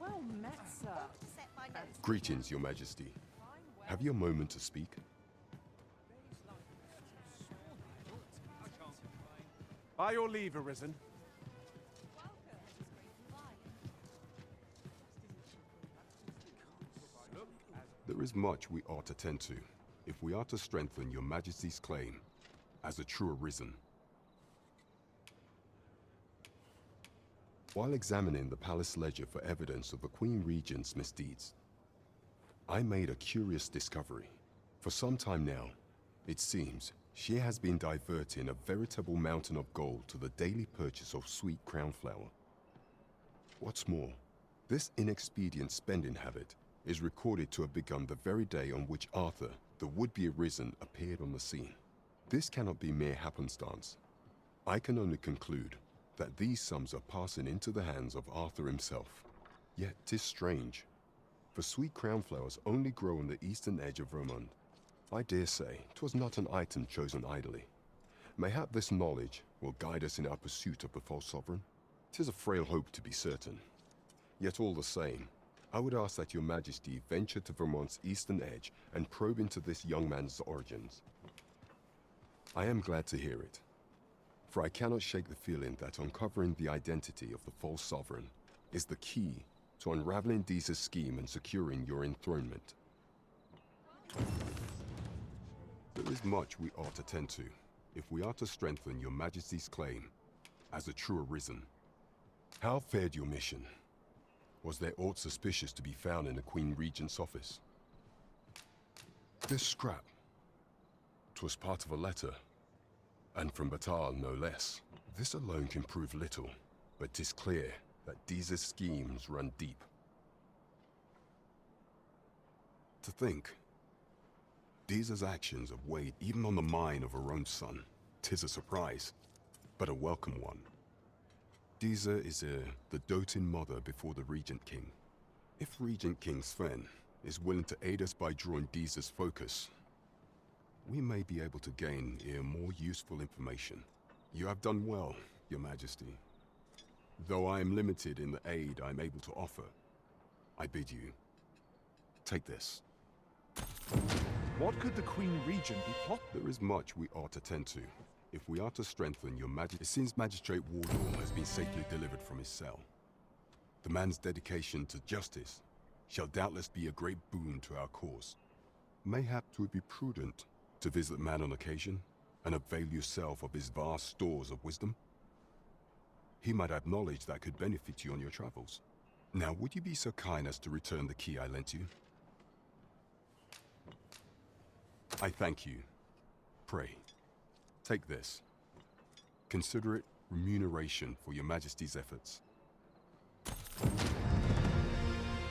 Well met, sir. Greetings, Your Majesty. Have you a moment to speak? By your leave, Arisen. There is much we ought to tend to, if we are to strengthen Your Majesty's claim as a true Arisen. While examining the palace ledger for evidence of the Queen Regent's misdeeds, I made a curious discovery. For some time now, it seems she has been diverting a veritable mountain of gold to the daily purchase of sweet crown flower. What's more, this inexpedient spending habit is recorded to have begun the very day on which Arthur, the would-be Arisen, appeared on the scene. This cannot be mere happenstance. I can only conclude that these sums are passing into the hands of Arthur himself. Yet 'tis strange, for sweet crown flowers only grow on the eastern edge of Vermont. I dare say 'twas not an item chosen idly. Mayhap this knowledge will guide us in our pursuit of the false sovereign. 'Tis a frail hope, to be certain. Yet all the same, I would ask that Your Majesty venture to Vermont's eastern edge and probe into this young man's origins. I am glad to hear it, for I cannot shake the feeling that uncovering the identity of the false sovereign is the key to unraveling Deeza's scheme and securing your enthronement. There is much we ought to tend to, if we are to strengthen Your Majesty's claim as a true Arisen. How fared your mission? Was there aught suspicious to be found in the Queen Regent's office? This scrap. 'Twas part of a letter, and from Batal no less. This alone can prove little, but 'tis clear that Deeza's schemes run deep. To think, Deeza's actions have weighed even on the mind of her own son. 'Tis a surprise, but a welcome one. Deeza is the doting mother before the Regent King. If Regent King Sven is willing to aid us by drawing Deeza's focus, we may be able to gain more useful information. You have done well, Your Majesty. Though I am limited in the aid I'm able to offer, I bid you, take this. What could the Queen Regent be plotting? There is much we ought to tend to, if we are to strengthen Your Majesty. It seems Magistrate Wardor has been safely delivered from his cell. The man's dedication to justice shall doubtless be a great boon to our cause. Mayhap 'twould be prudent to visit the man on occasion and avail yourself of his vast stores of wisdom. He might have knowledge that could benefit you on your travels. Now, would you be so kind as to return the key I lent you? I thank you. Pray, take this. Consider it remuneration for Your Majesty's efforts.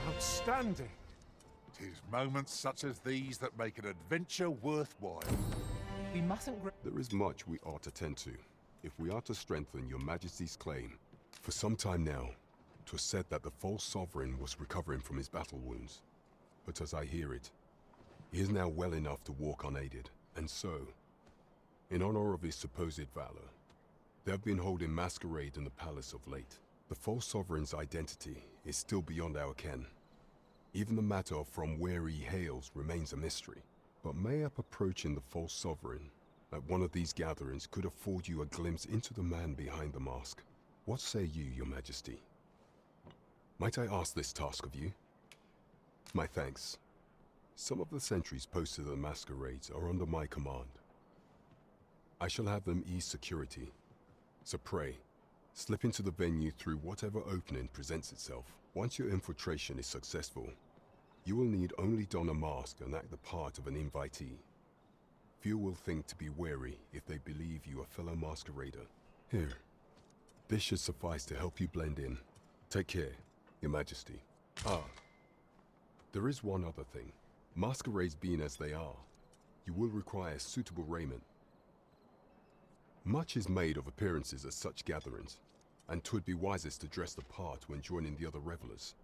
Outstanding! 'Tis moments such as these that make an adventure worthwhile. We mustn't... There is much we ought to tend to, if we are to strengthen Your Majesty's claim. For some time now, 'twas said that the false sovereign was recovering from his battle wounds. But as I hear it, he is now well enough to walk unaided, and so, in honor of his supposed valor, they have been holding masquerade in the palace of late. The false sovereign's identity is still beyond our ken. Even the matter of from where he hails remains a mystery. But mayhap approaching the false sovereign at one of these gatherings could afford you a glimpse into the man behind the mask. What say you, Your Majesty? Might I ask this task of you? My thanks. Some of the sentries posted at the masquerades are under my command. I shall have them ease security. So pray, slip into the venue through whatever opening presents itself. Once your infiltration is successful, you will need only don a mask and act the part of an invitee. Few will think to be wary if they believe you a fellow masquerader. Here, this should suffice to help you blend in. Take care, Your Majesty. Ah, there is one other thing. Masquerades being as they are, you will require suitable raiment. Much is made of appearances at such gatherings, and 'twould be wisest to dress the part when joining the other revelers.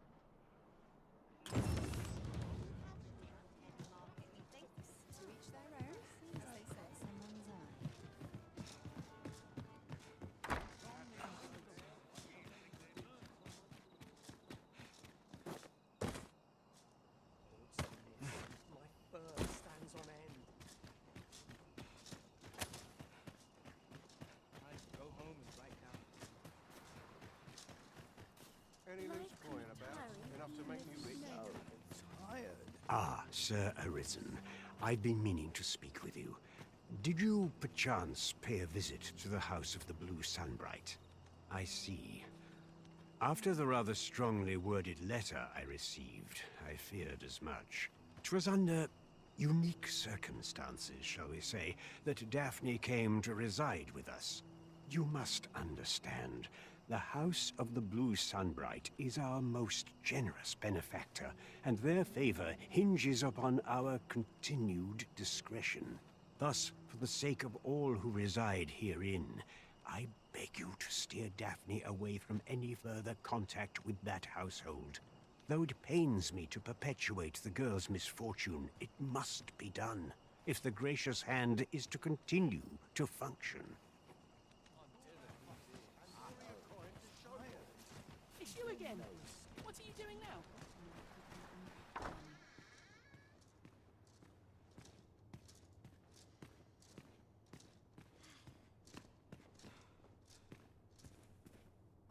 Any loose coin about? Enough to make you rich? Ah, Sir Arisen. I've been meaning to speak with you. Did you, perchance, pay a visit to the House of the Blue Sunbright? I see. After the rather strongly worded letter I received, I feared as much. 'Twas under unique circumstances, shall we say, that Daphne came to reside with us. You must understand, the House of the Blue Sunbright is our most generous benefactor, and their favor hinges upon our continued discretion. Thus, for the sake of all who reside herein, I beg you to steer Daphne away from any further contact with that household. Though it pains me to perpetuate the girl's misfortune, it must be done, if the gracious hand is to continue to function. It's you again. What are you doing now?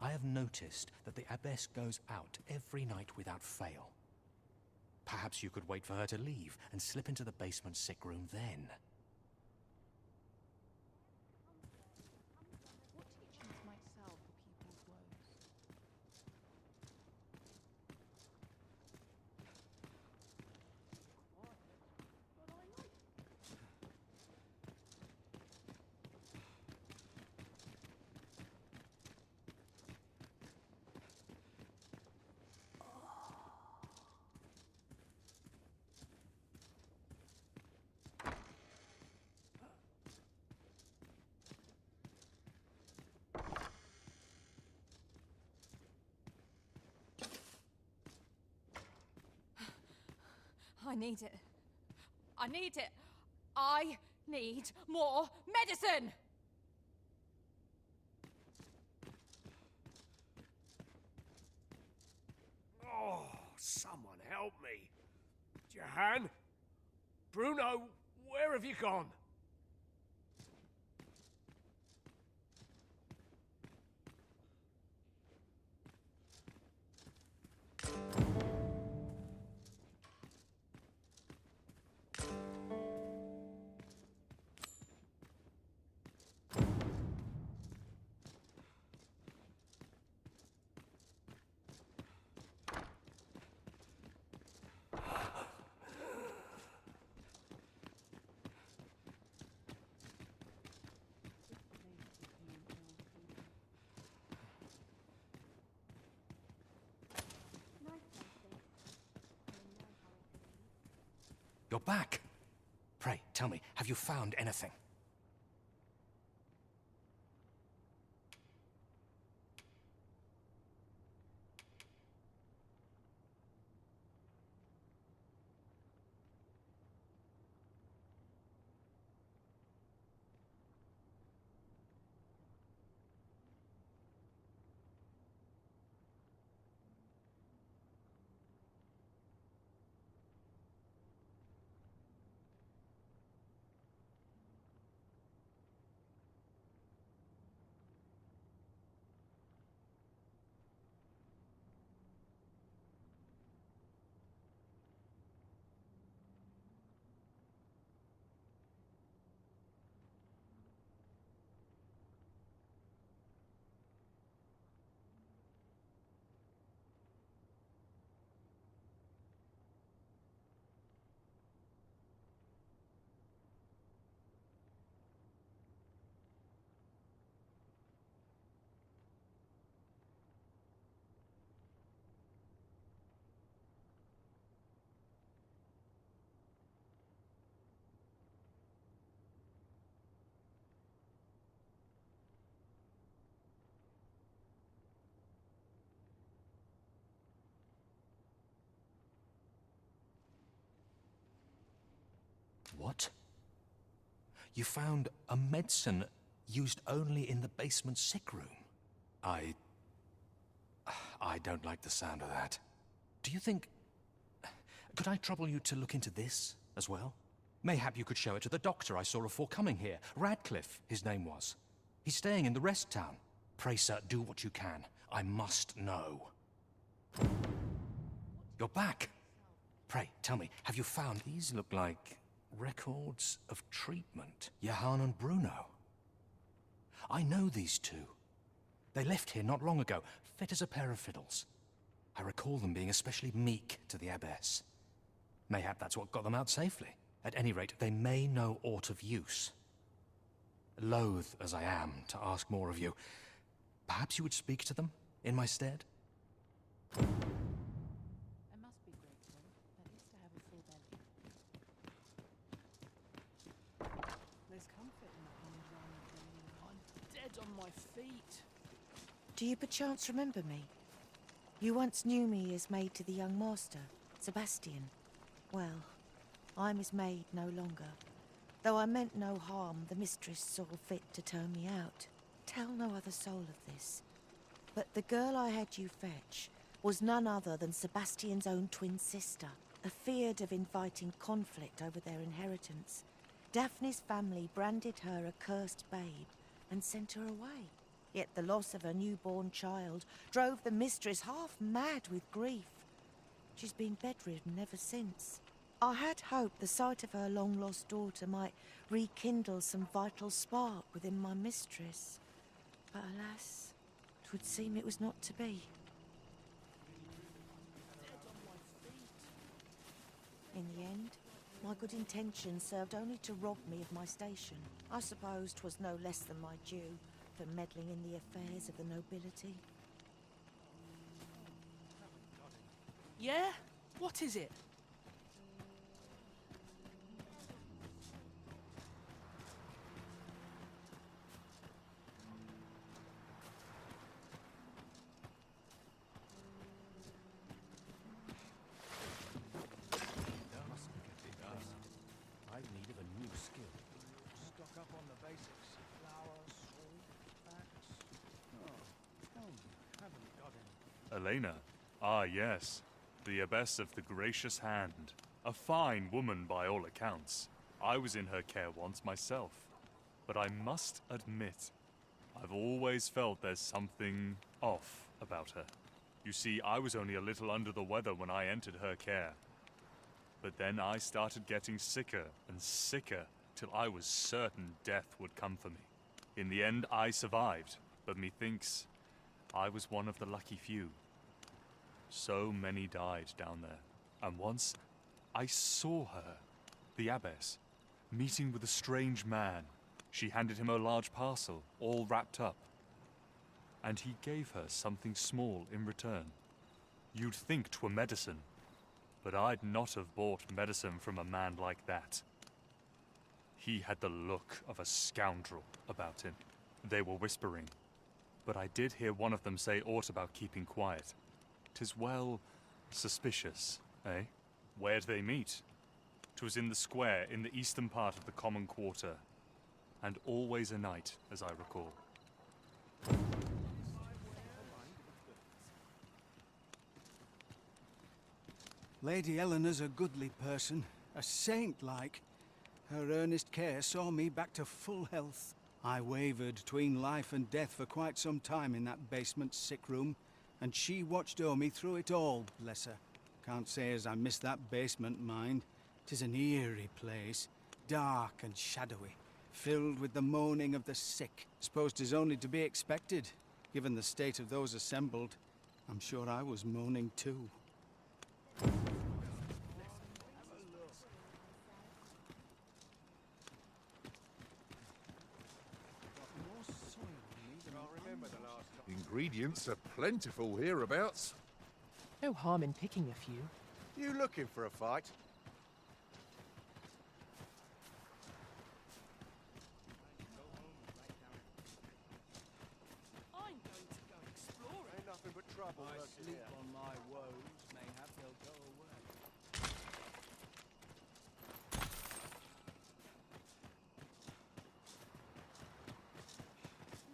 I have noticed that the Abbess goes out every night without fail. Perhaps you could wait for her to leave and slip into the basement sick room then. What teachings might salve the pupil's woes? But I like I need it. I need it. I need more medicine! Oh, someone help me. Jahan? Bruno, where have you gone? You're back! Pray, tell me, have you found anything? What? You found a medicine used only in the basement sick room? I don't like the sound of that. Do you think... Could I trouble you to look into this as well? Mayhap you could show it to the doctor I saw afore coming here. Radcliffe, his name was. He's staying in the rest town. Pray, sir, do what you can. I must know. You're back. Pray, tell me, have you found... These look like records of treatment. Johann and Bruno. I know these two. They left here not long ago, fit as a pair of fiddles. I recall them being especially meek to the abbess. Mayhap that's what got them out safely. At any rate, they may know aught of use. Loath as I am to ask more of you, perhaps you would speak to them in my stead? I must be grateful, at least I have a full belly. There's comfort in that one drum. I'm dead on my feet. Do you perchance remember me? You once knew me as maid to the young master, Sebastian. Well, I'm his maid no longer. Though I meant no harm, the mistress saw fit to turn me out. Tell no other soul of this. But the girl I had you fetch was none other than Sebastian's own twin sister, afeard of inviting conflict over their inheritance. Daphne's family branded her a cursed babe and sent her away. Yet the loss of her newborn child drove the mistress half mad with grief. She's been bedridden ever since. I had hoped the sight of her long-lost daughter might rekindle some vital spark within my mistress. But alas, 'twould seem it was not to be. In the end, my good intentions served only to rob me of my station. I suppose 'twas no less than my due for meddling in the affairs of the nobility. Yeah? What is it? I've need of a new skill. Stock up on the basics. Flour, salt, axe. Oh, tell me, I haven't got any. Elena? Ah, yes. The Abbess of the Gracious Hand. A fine woman by all accounts. I was in her care once myself. But I must admit, I've always felt there's something off about her. You see, I was only a little under the weather when I entered her care. But then I started getting sicker and sicker till I was certain death would come for me. In the end, I survived, but methinks I was one of the lucky few. So many died down there, and once I saw her, the abbess, meeting with a strange man. She handed him a large parcel, all wrapped up, and he gave her something small in return. You'd think 'twere medicine, but I'd not have bought medicine from a man like that. He had the look of a scoundrel about him. They were whispering, but I did hear one of them say aught about keeping quiet. 'Tis well suspicious, eh? Where'd they meet? 'Twas in the square in the eastern part of the common quarter, and always a night, as I recall. Lady Eleanor's a goodly person, a saint-like. Her earnest care saw me back to full health. I wavered between life and death for quite some time in that basement sick room, and she watched o'er me through it all, bless her. Can't say as I miss that basement, mind. 'Tis an eerie place, dark and shadowy, filled with the moaning of the sick. Suppose 'tis only to be expected, given the state of those assembled. I'm sure I was moaning too. Ingredients are plentiful hereabouts. No harm in picking a few. You looking for a fight? I'm going to go exploring. Ain't nothing but trouble. I lurking sleep here. on my woes, mayhap they'll go away.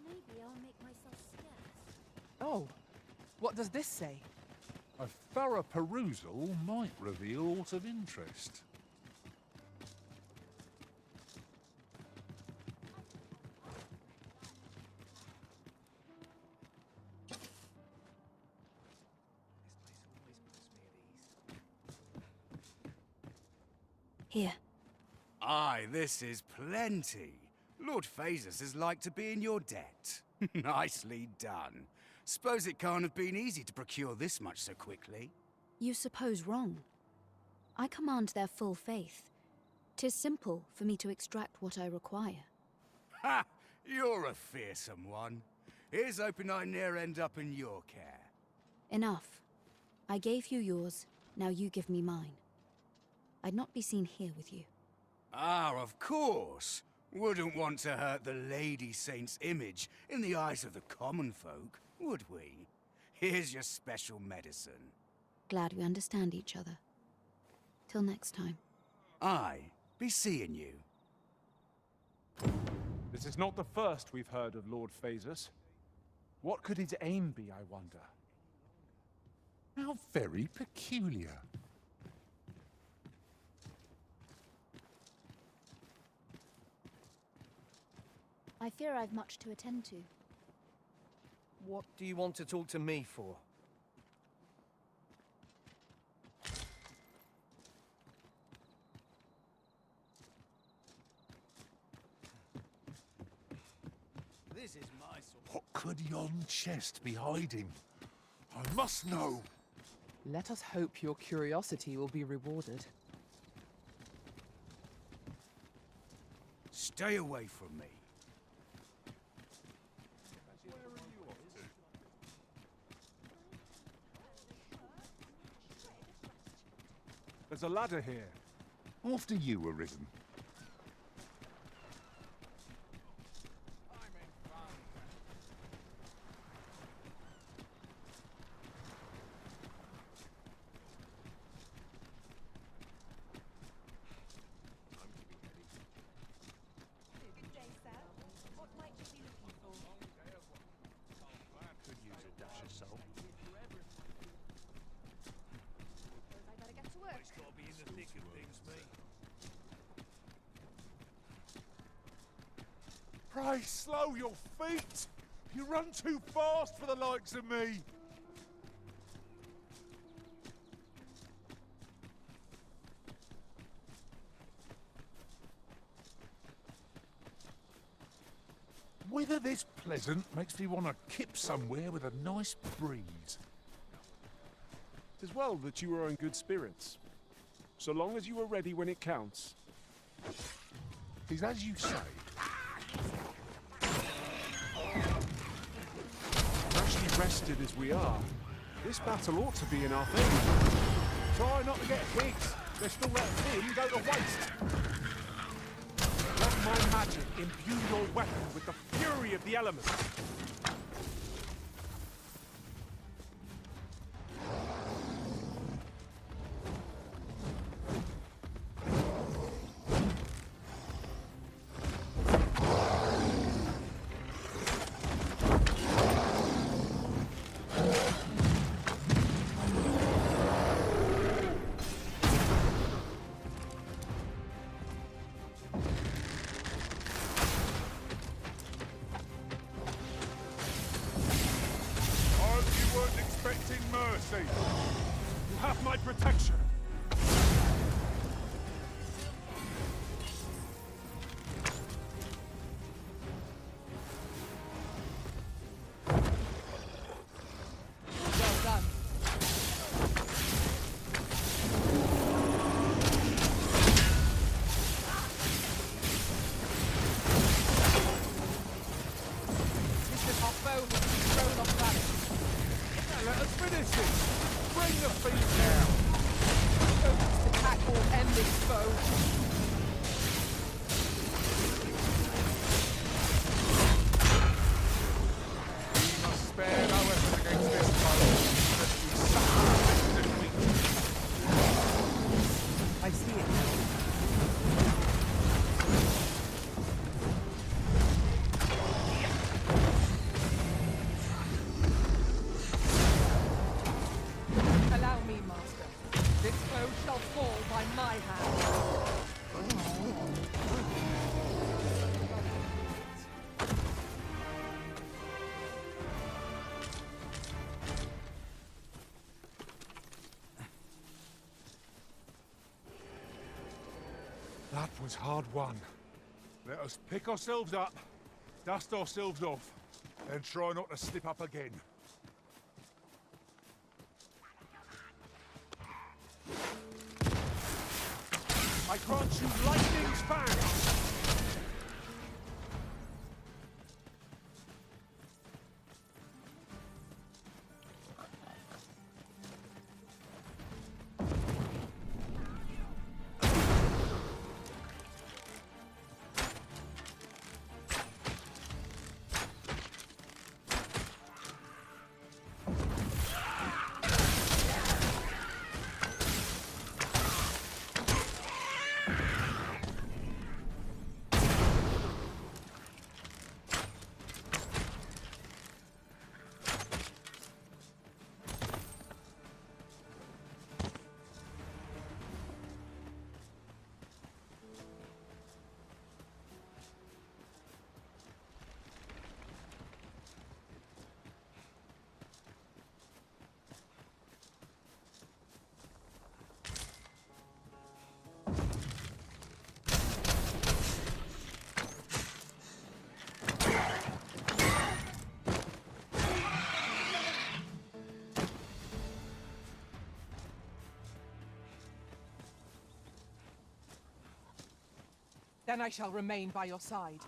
Maybe I'll make myself scarce. Oh, what does this say? A thorough perusal might reveal aught of interest. Here. Aye, this is plenty. Lord Phasus is like to be in your debt. Nicely done. Suppose it can't have been easy to procure this much so quickly. You suppose wrong. I command their full faith. 'Tis simple for me to extract what I require. Ha! You're a fearsome one. Here's hoping I ne'er end up in your care. Enough. I gave you yours, now you give me mine. I'd not be seen here with you. Ah, of course. Wouldn't want to hurt the Lady Saint's image in the eyes of the common folk, would we? Here's your special medicine. Glad we understand each other. Till next time. Aye, be seeing you. This is not the first we've heard of Lord Phasus. What could his aim be, I wonder? How very peculiar. I fear I've much to attend to. What do you want to talk to me for? This is my sort. What could yon chest be hiding? I must know. Let us hope your curiosity will be rewarded. Stay away from me. There's a ladder here. After you, Arisen. Good day, sir. What might you be looking for? Could use a dash of salt. I better get to work. Gotta be in the thick of things, mate. Pray slow your feet. You run too fast for the likes of me. Weather this pleasant makes me want to kip somewhere with a nice breeze. Tis well that you are in good spirits. So long as you are ready when it counts. Tis as you say. Freshly rested as we are, this battle ought to be in our favour. Try not to get hit, lest all that vim go to waste. Let my magic imbue your weapon with the fury of the elements. Mercy. You have my protection. Well done. Mr. Hoppo has been thrown off balance. Let us finish it. Bring the feet down. Focus to tackle or end this foe. We must spare no effort against this foe, lest we suffer this defeat. I see it now. Allow me, Master. This foe shall fall by my hand. was hard won. Let us pick ourselves up, dust ourselves off, and try not to slip up again. I grant you lightning's fang! Then I shall remain by your side.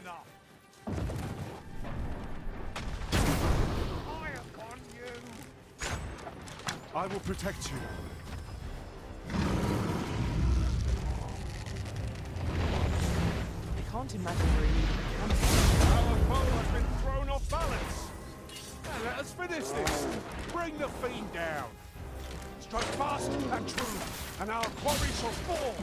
Enough. I upon you. I will protect you. I can't imagine where he comes Our foe has been thrown off balance. Now let us finish this. Bring the fiend down. Strike fast and true, and our quarry shall fall.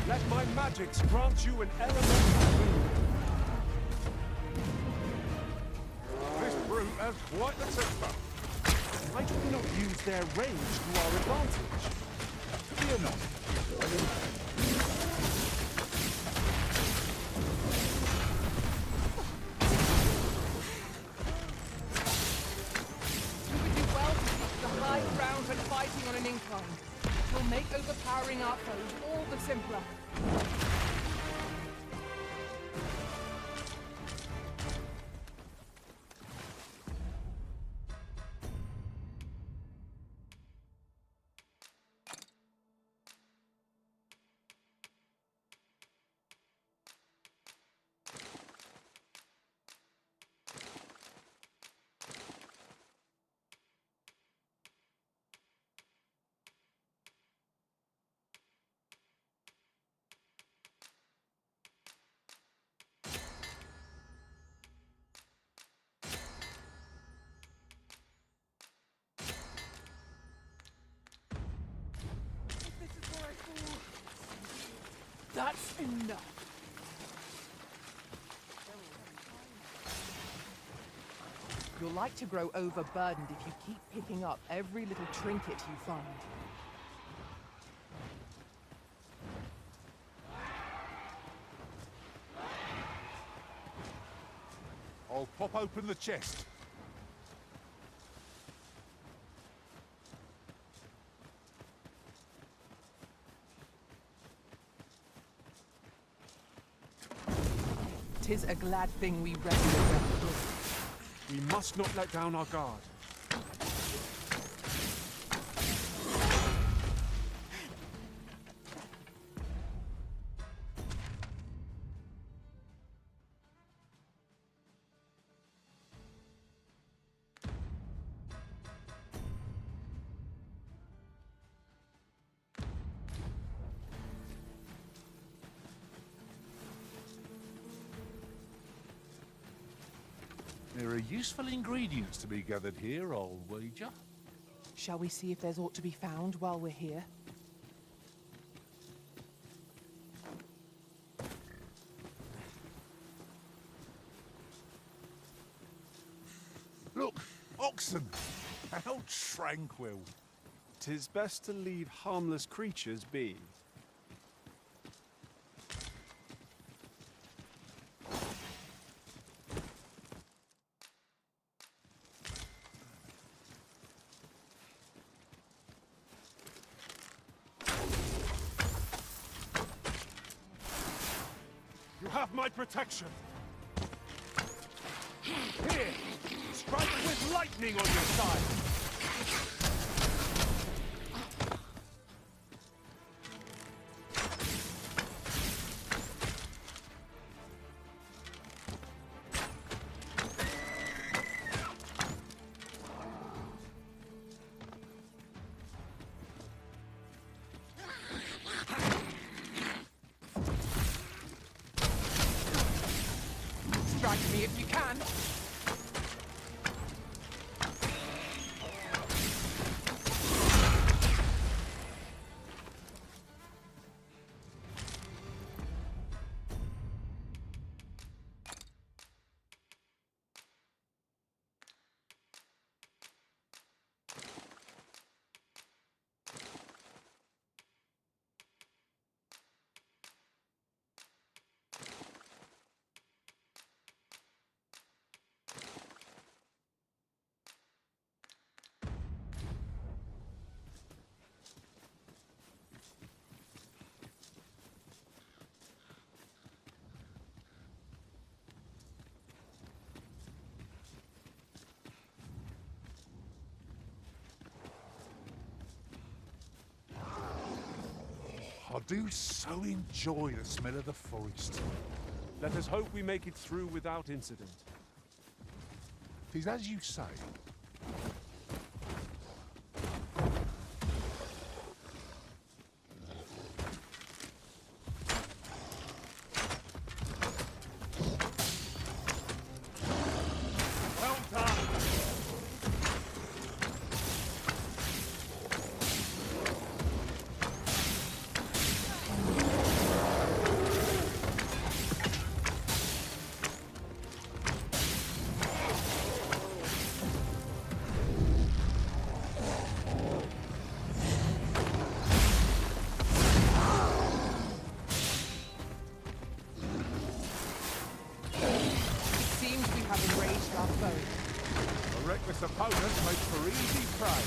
Let my magics grant you an elemental boon. This brute has quite the temper. I do not use their range to our advantage. Fear not. You would do well to keep the high ground and fighting on an incline. It will make overpowering our foes all the simpler. That's enough. You'll like to grow overburdened if you keep picking up every little trinket you find. I'll pop open the chest. 'Tis a glad thing we rested them. We must not let down our guard. There are useful ingredients to be gathered here, I'll wager. Shall we see if there's aught to be found while we're here? Look, oxen! How tranquil. 'Tis best to leave harmless creatures be. You have my protection. Here, strike with lightning on your side. Strike me if you can. I do so enjoy the smell of the forest. Let us hope we make it through without incident. 'Tis as you say. Well done! It seems we have enraged our foe. A reckless opponent makes for easy prey.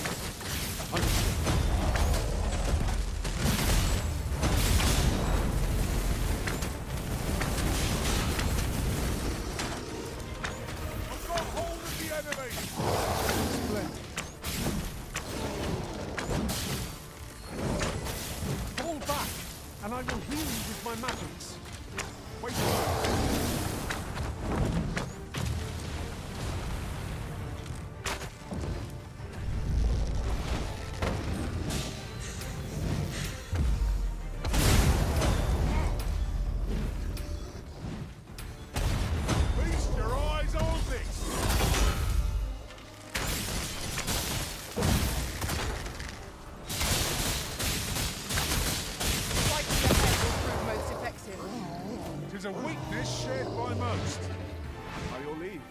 I've got hold of the enemy! Splendid. Fall back, and I will heal you with my magics. Wait a moment. Feast your eyes on this! Striking the head will prove most effective. 'Tis a weakness shared by most. By your leave.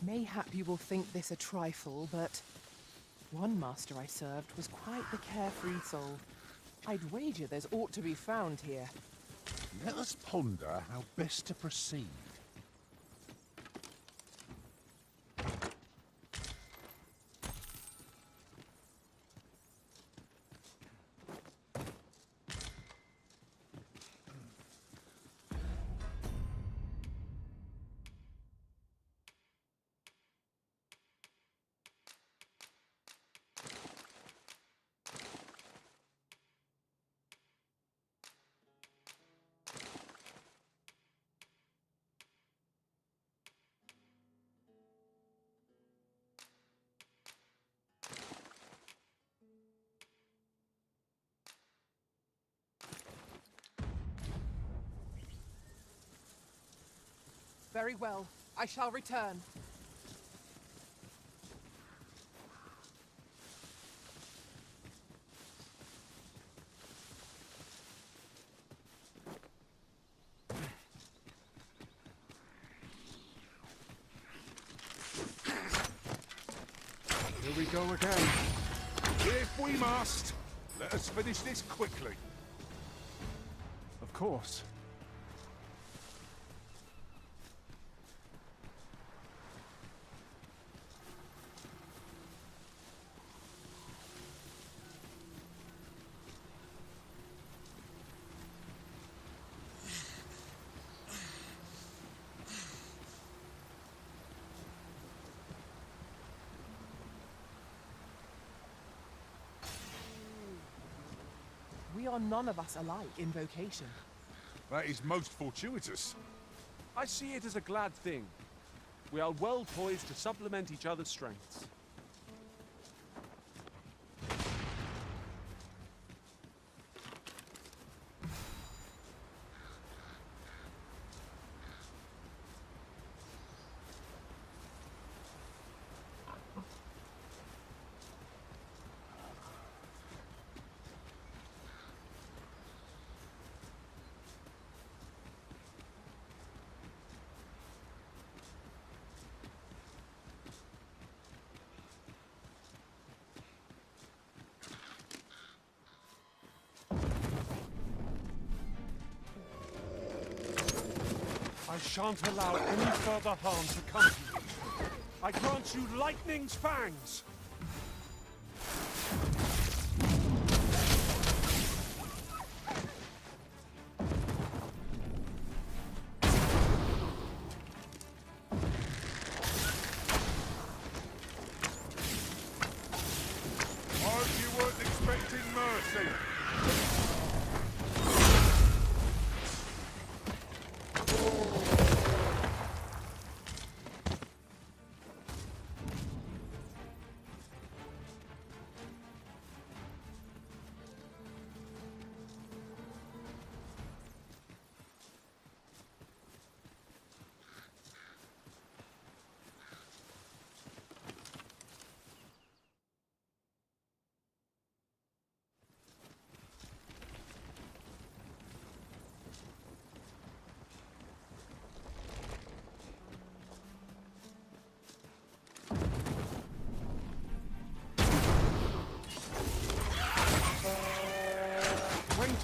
Mayhap you will think this a trifle, but one master I served was quite the carefree soul. I'd wager there's aught to be found here. Let us ponder how best to proceed. Very well. I shall return. Here we go again. If we must, let us finish this quickly. Of course. We are none of us alike in vocation. That is most fortuitous. I see it as a glad thing. We are well poised to supplement each other's strengths. I shan't allow any further harm to come to you. I grant you lightning's fangs. Hope you weren't expecting mercy.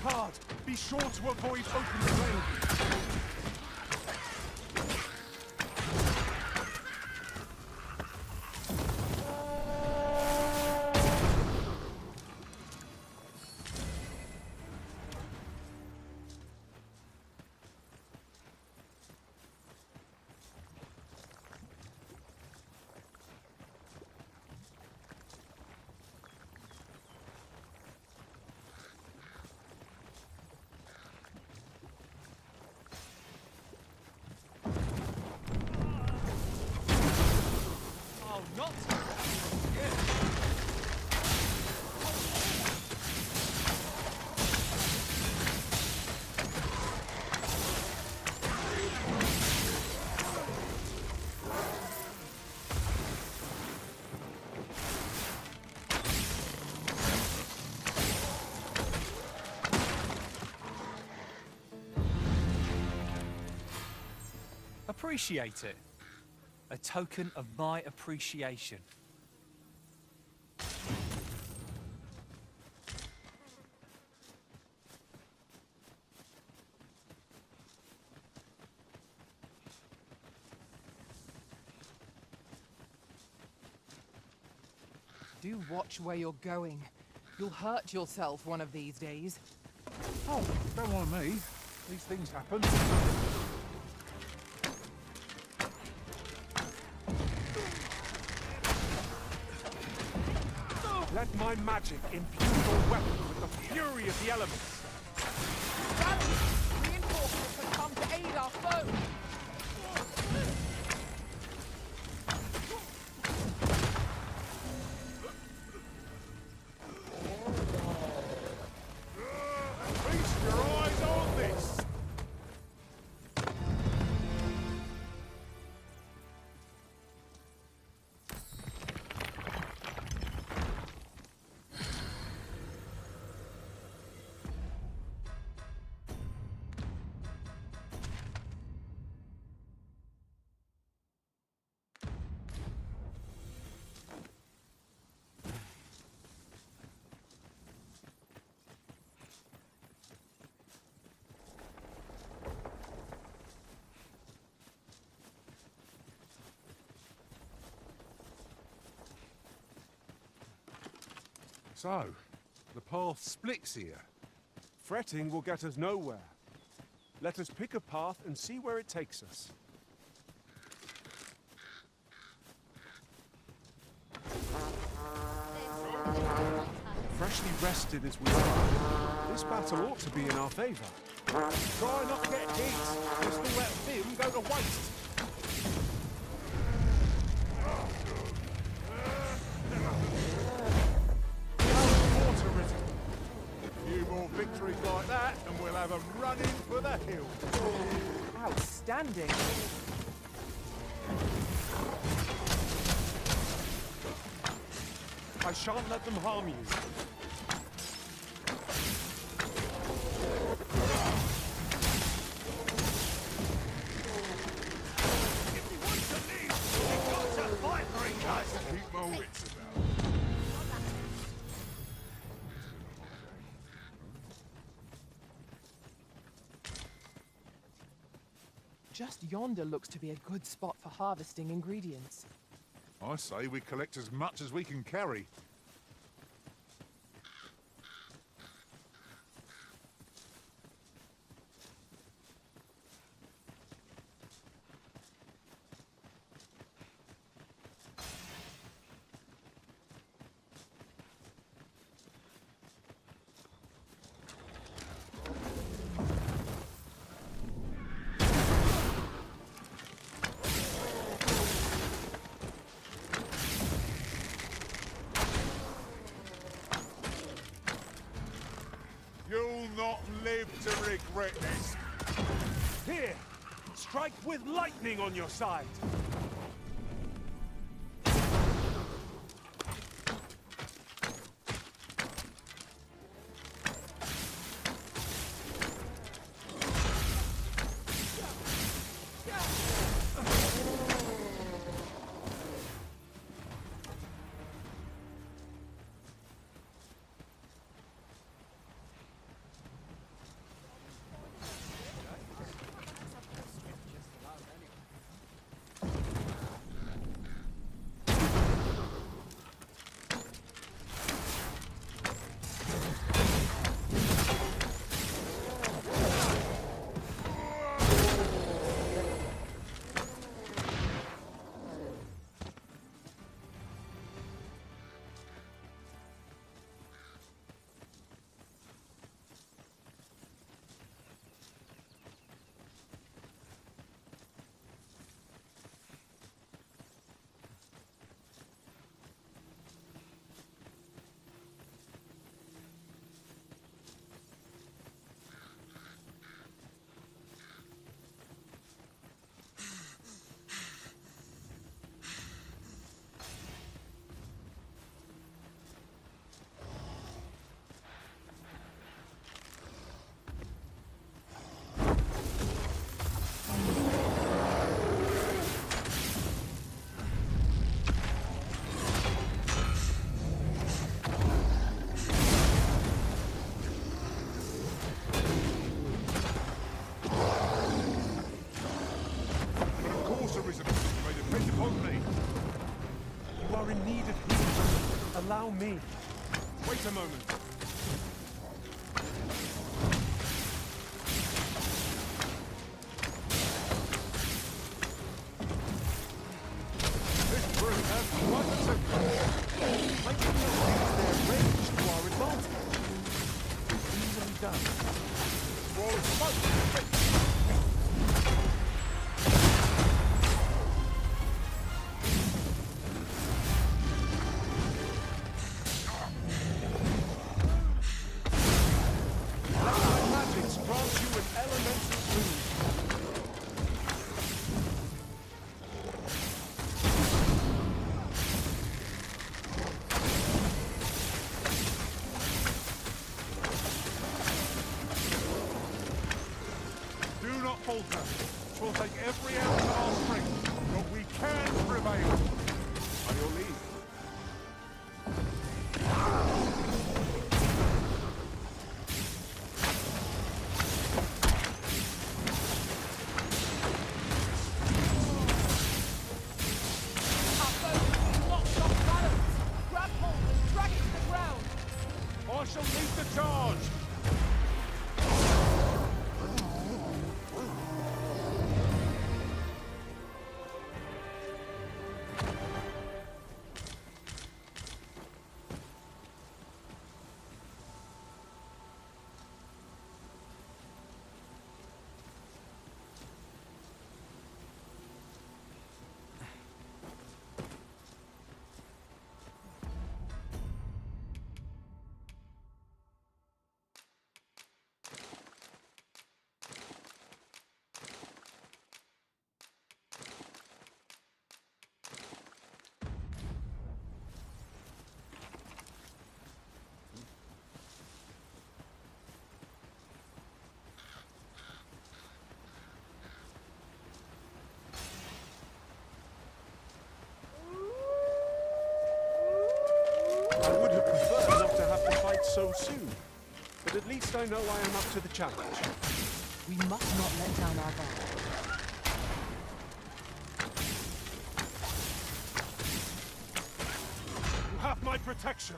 Hard. Be sure to avoid open flame. Appreciate it. A token of my appreciation. Do watch where you're going. You'll hurt yourself one of these days. Oh, don't mind me. These things happen. Let my magic imbue your weapon with the fury of the elements. Reinforcements have come to aid our foe! Feast your eyes on this! So, the path splits here. Fretting will get us nowhere. Let us pick a path and see where it takes us. Freshly rested as we are, this battle ought to be in our favour. Try not to get hit. Let's not let Vim go to waste. Few more victories like that, and we'll have 'em running for the hills. Outstanding! I shan't let them harm you. If he wants to leave, he's got to fight for it, guys. Keep my wits about. Just yonder looks to be a good spot for harvesting ingredients. I say we collect as much as we can carry. You'll not live to regret this. Here, strike with lightning on your side. Allow me. Wait a moment. This brew has quite a temper. I can use their range to our advantage. Easily done. Wall of smoke. Falter. We'll take every ounce of our strength, but we can prevail. By your leave. Our boat is locked off balance. Grab hold and drag it to the ground. I shall lead the charge. I would have preferred not to have to fight so soon, but at least I know I am up to the challenge. We must not let down our guard. You have my protection.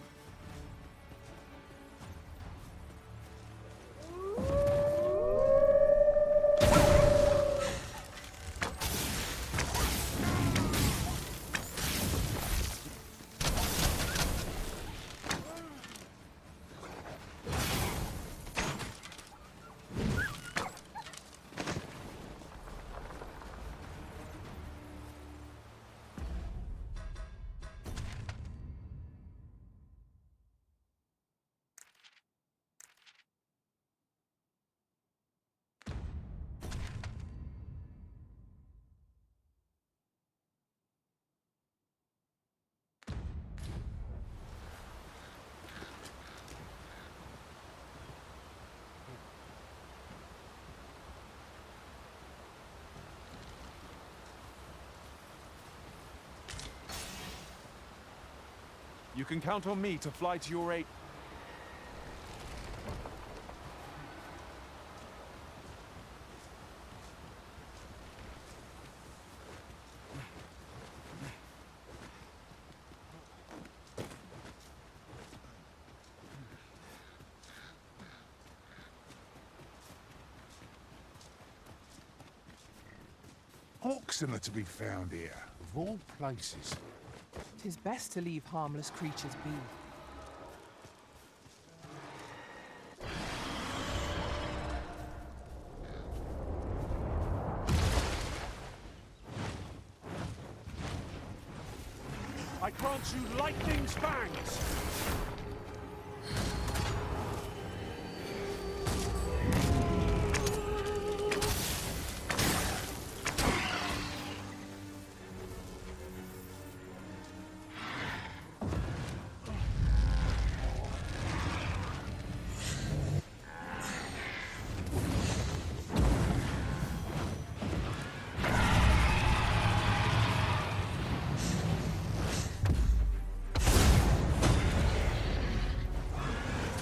You can count on me to fly to your aid. Oxen are to be found here, of all places. 'Tis best to leave harmless creatures be. I grant you lightning's fangs!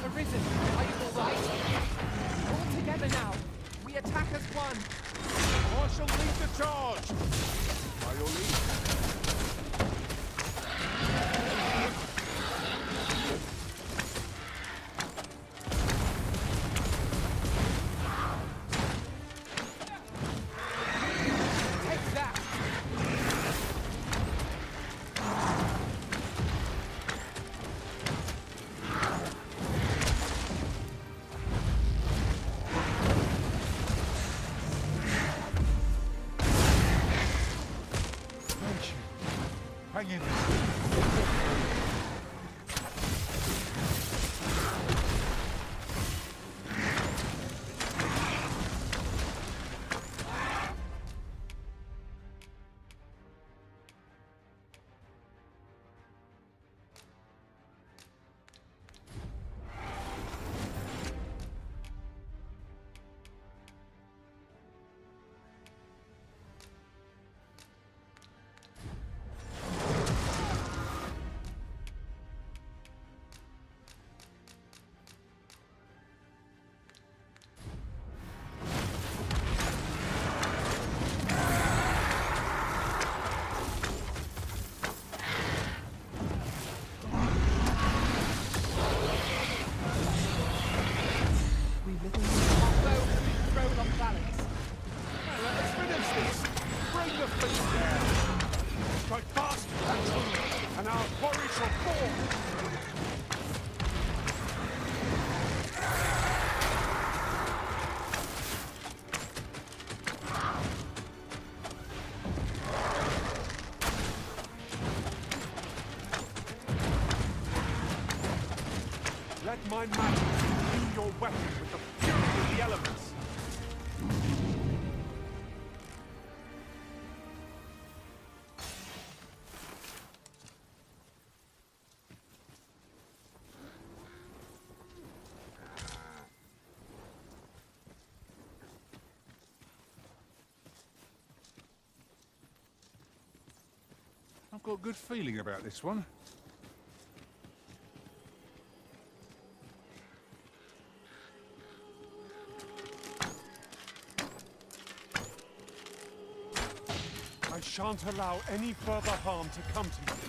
Arisen, are you all right? All together now. We attack as one. I shall lead the charge! By your leave. hang in there. Strike fast and true, and our quarry shall fall! Let my magic imbue your weapon with the fury of the elements! I've got a good feeling about this one. I shan't allow any further harm to come to you.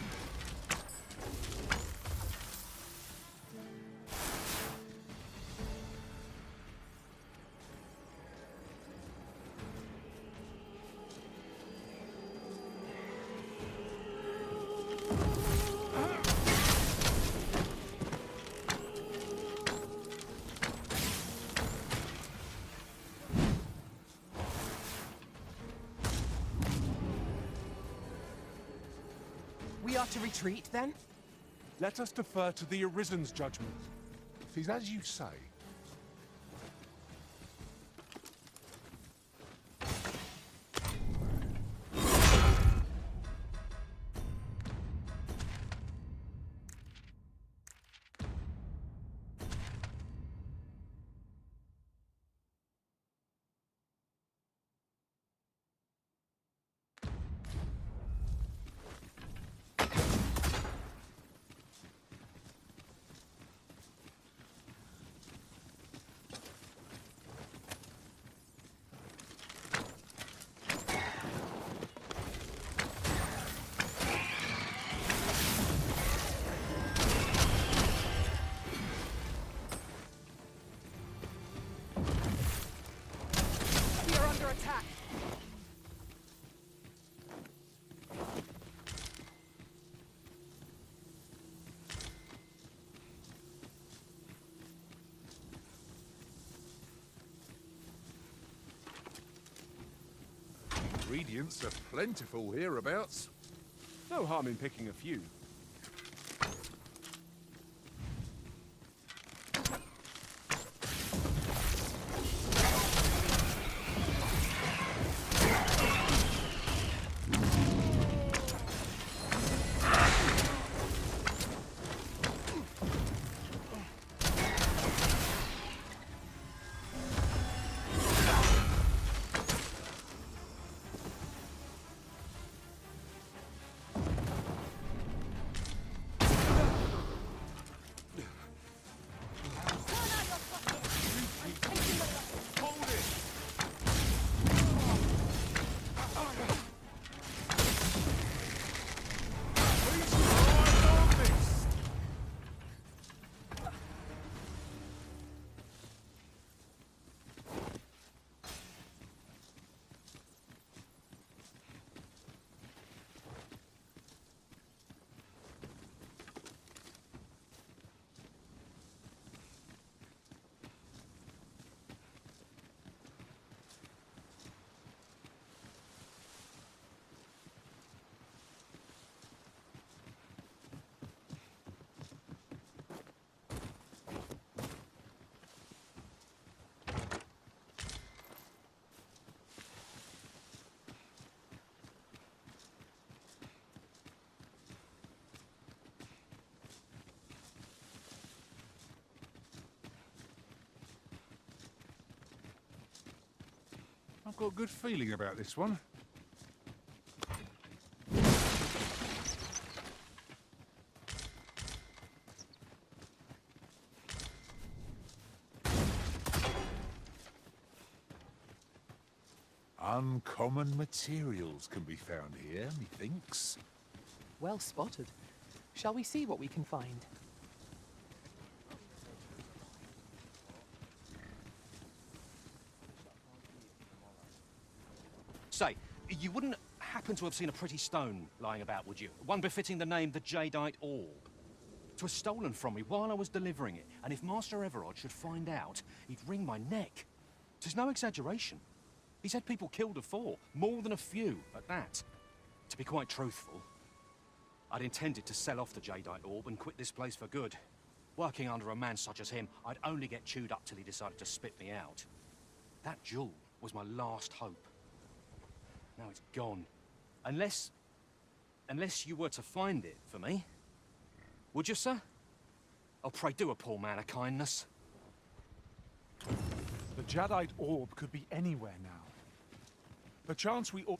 We are to retreat, then? Let us defer to the Arisen's judgment. Tis as you say. We are under attack! Ingredients are plentiful hereabouts. No harm in picking a few. I've got a good feeling about this one. Uncommon materials can be found here, methinks. Well spotted. Shall we see what we can find? Say, you wouldn't happen to have seen a pretty stone lying about, would you? One befitting the name the Jadeite Orb. It was stolen from me while I was delivering it, and if Master Everard should find out, he'd wring my neck. 'Tis no exaggeration. He's had people killed afore, more than a few, at that. To be quite truthful, I'd intended to sell off the Jadeite Orb and quit this place for good. Working under a man such as him, I'd only get chewed up till he decided to spit me out. That jewel was my last hope. Now it's gone. Unless you were to find it for me. Would you, sir? Oh, pray do a poor man a kindness. The Jadeite orb could be anywhere now. Perchance we ought...